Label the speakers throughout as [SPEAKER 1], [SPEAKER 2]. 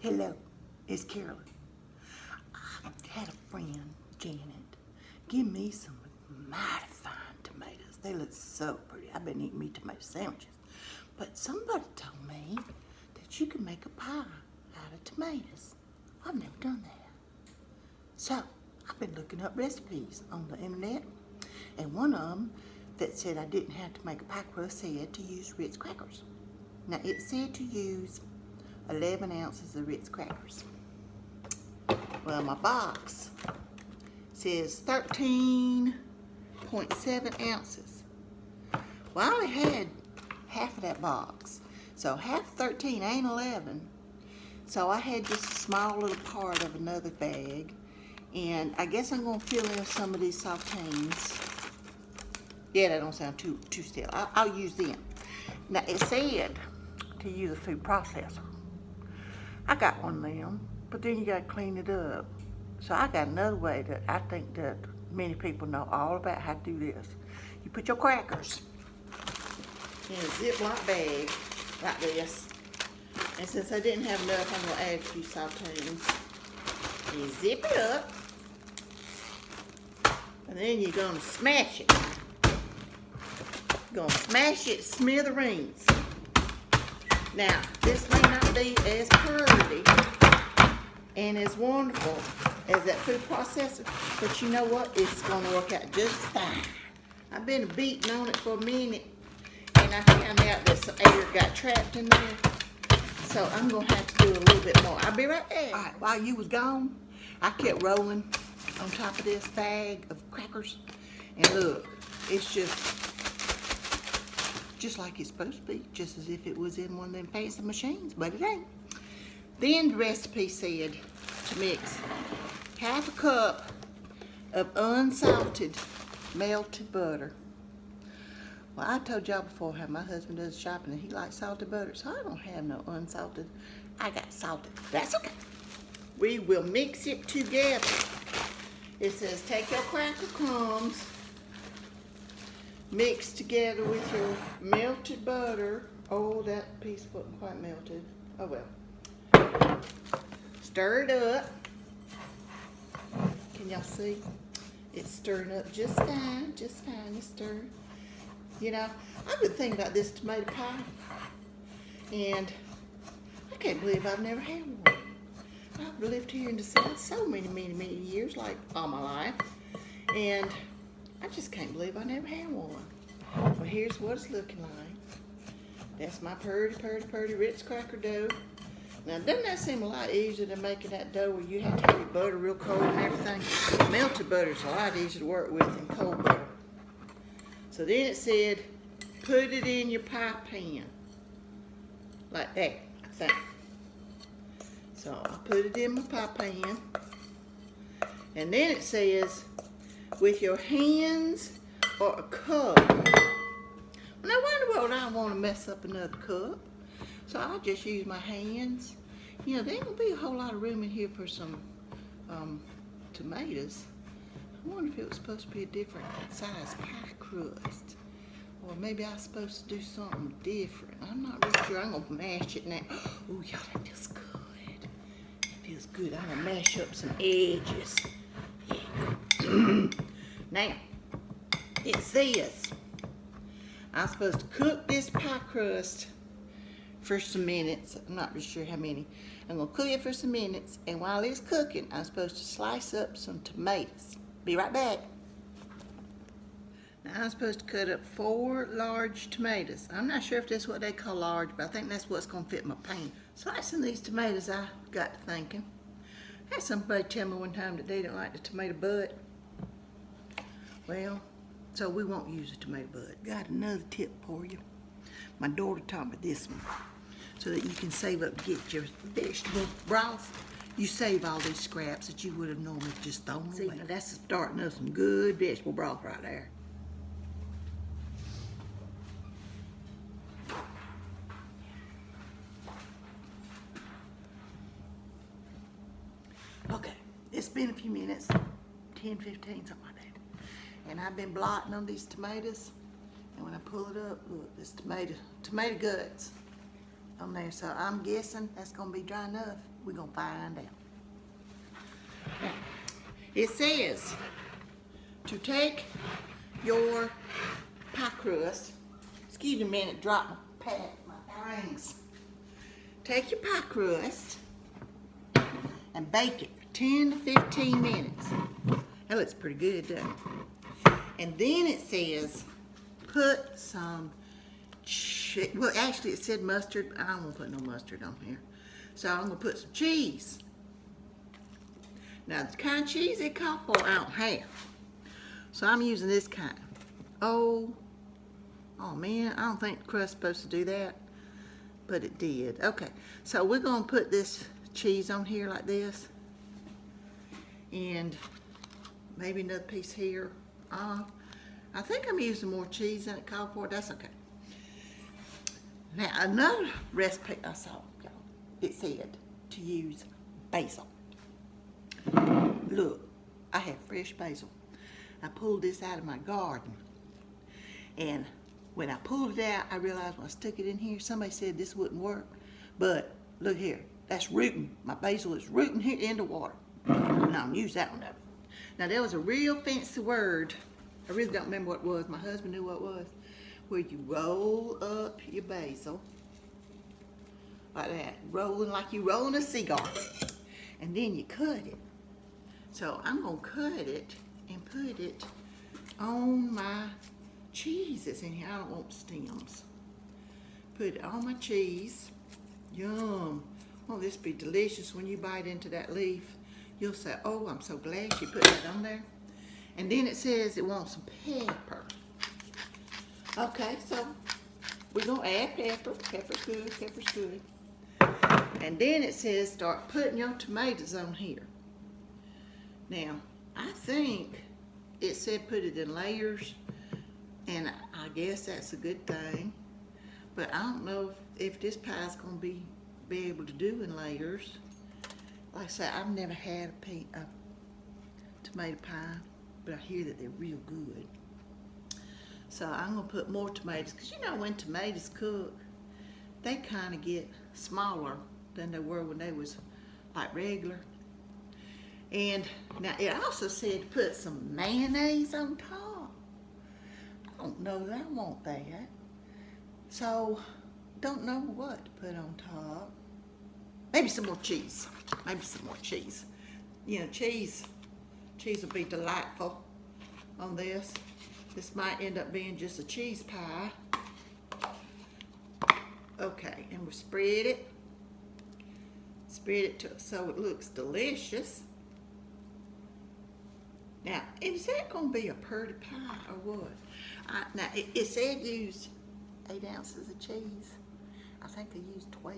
[SPEAKER 1] Hello, it's Carolyn. I had a friend, Janet, give me some mighty fine tomatoes. They look so pretty. I've been eating meat tomato sandwiches. But somebody told me that you can make a pie out of tomatoes. I've never done that. So, I've been looking up recipes on the internet, and one of them that said I didn't have to make a pie crust said to use Ritz crackers. Now, it said to use 11 ounces of Ritz crackers. Well, my box says 13.7 ounces. Well, I only had half of that box. So half 13 ain't 11. So I had just a small little part of another bag. And I guess I'm gonna fill in some of these saltines. Yeah, that don't sound too still. I'll use them. Now, it said to use a food processor. I got one of them, but then you gotta clean it up. So I got another way that I think that many people know all about how to do this. You put your crackers in a Ziploc bag like this. And since I didn't have enough, I'm gonna add a few saltines. You zip it up, and then you're gonna smash it. You're gonna smash it smithereens. Now, this may not be as pretty and as wonderful as that food processor, but you know what? It's gonna work out just fine. I've been beating on it for a minute, and I found out that some air got trapped in there. So I'm gonna have to do a little bit more. I'll be right there. All right, while you was gone, I kept rolling on top of this bag of crackers, and look, it's just like it's supposed to be, just as if it was in one of them fancy machines, but it ain't. Then the recipe said to mix half a cup of unsalted melted butter. Well, I told y'all before how my husband does shopping and he likes salted butter, so I don't have no unsalted. I got salted. That's okay. We will mix it together. It says take your cracker crumbs, mix together with your melted butter. Oh, that piece wasn't quite melted. Oh well. Stir it up. Can y'all see? It's stirring up just fine, It's stirring. You know, I've been thinking about this tomato pie, and I can't believe I've never had one. I've lived here in the South so many years, like all my life, and I just can't believe I never had one. Well, here's what it's looking like. That's my pretty Ritz cracker dough. Now, doesn't that seem a lot easier than making that dough where you have to have your butter real cold and everything? Melted butter is a lot easier to work with than cold butter. So then it said, put it in your pie pan. Like that, I think. So I put it in my pie pan. And then it says, with your hands or a cup. Now, why in the world I don't want to mess up another cup? So I'll just use my hands. You know, there ain't gonna be a whole lot of room in here for some tomatoes. I wonder if it was supposed to be a different size pie crust. Or maybe I was supposed to do something different. I'm not really sure. I'm gonna mash it now. Oh, y'all, that feels good. That feels good. I'm gonna mash up some edges. Yeah. Now, it says I'm supposed to cook this pie crust for some minutes. I'm not really sure how many. I'm gonna cook it for some minutes, and while it's cooking, I'm supposed to slice up some tomatoes. Be right back. Now, I'm supposed to cut up 4 large tomatoes. I'm not sure if that's what they call large, but I think that's what's gonna fit my pan. Slicing these tomatoes, I got to thinking. I had somebody tell me one time that they didn't like the tomato bud. Well, so we won't use the tomato bud. Got another tip for you. My daughter taught me this one, so that you can save up to get your vegetable broth. You save all these scraps that you would have normally just thrown away. See, now that's the starting of some good vegetable broth right there. Okay, it's been a few minutes, 10, 15, something like that. And I've been blotting on these tomatoes. And when I pull it up, look, this tomato guts. on there. So I'm guessing that's gonna be dry enough. We're gonna find out. Now, it says to take your pie crust, excuse me a minute, drop my rings. Take your pie crust and bake it for 10 to 15 minutes. That looks pretty good, doesn't it? And then it says put some, well actually it said mustard. I don't want to put no mustard on here. So I'm going to put some cheese. Now the kind of cheese they call for I don't have. So I'm using this kind. Oh man, I don't think the crust's supposed to do that. But it did. Okay, so we're going to put this cheese on here like this. And maybe another piece here. I think I'm using more cheese than it called for. That's okay. Now, another recipe I saw, y'all, it said to use basil. Look, I have fresh basil. I pulled this out of my garden. And when I pulled it out, I realized when I stuck it in here, somebody said this wouldn't work. But look here, that's rooting. My basil is rooting here in the water. And I'm gonna use that one. Now there was a real fancy word. I really don't remember what it was. My husband knew what it was. Where you roll up your basil like that, rolling like you rolling a cigar, and then you cut it. So I'm gonna cut it and put it on my cheese that's in here. I don't want stems. Put it on my cheese. Yum. Won't this be delicious when you bite into that leaf? You'll say, oh, I'm so glad she put that on there. And then it says it wants some pepper. Okay, so we're gonna add pepper. Pepper's good, pepper's good. And then it says start putting your tomatoes on here. Now, I think it said put it in layers, and I guess that's a good thing. But I don't know if this pie's gonna be able to do in layers. Like I said, I've never had a tomato pie, but I hear that they're real good. So I'm gonna put more tomatoes, because you know when tomatoes cook, they kind of get smaller than they were when they was like regular. And now it also said to put some mayonnaise on top. I don't know that I want that. So, don't know what to put on top. Maybe some more cheese. Maybe some more cheese. You know, cheese will be delightful on this. This might end up being just a cheese pie. Okay, and we'll spread it. Spread it so it looks delicious. Now, is that going to be a pretty pie or what? Now, it said use 8 ounces of cheese. I think I used 12.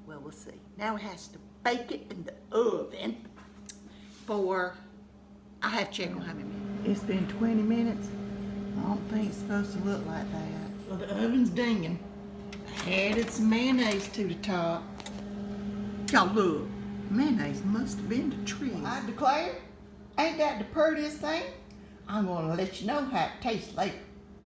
[SPEAKER 1] Well, we'll see. Now it has to bake it in the oven for, I have to check on how many minutes. It's been 20 minutes. I don't think it's supposed to look like that. Well, the oven's dinging. I added some mayonnaise to the top. Y'all look, mayonnaise must have been the trick. I declare, ain't that the prettiest thing? I'm gonna let you know how it tastes later.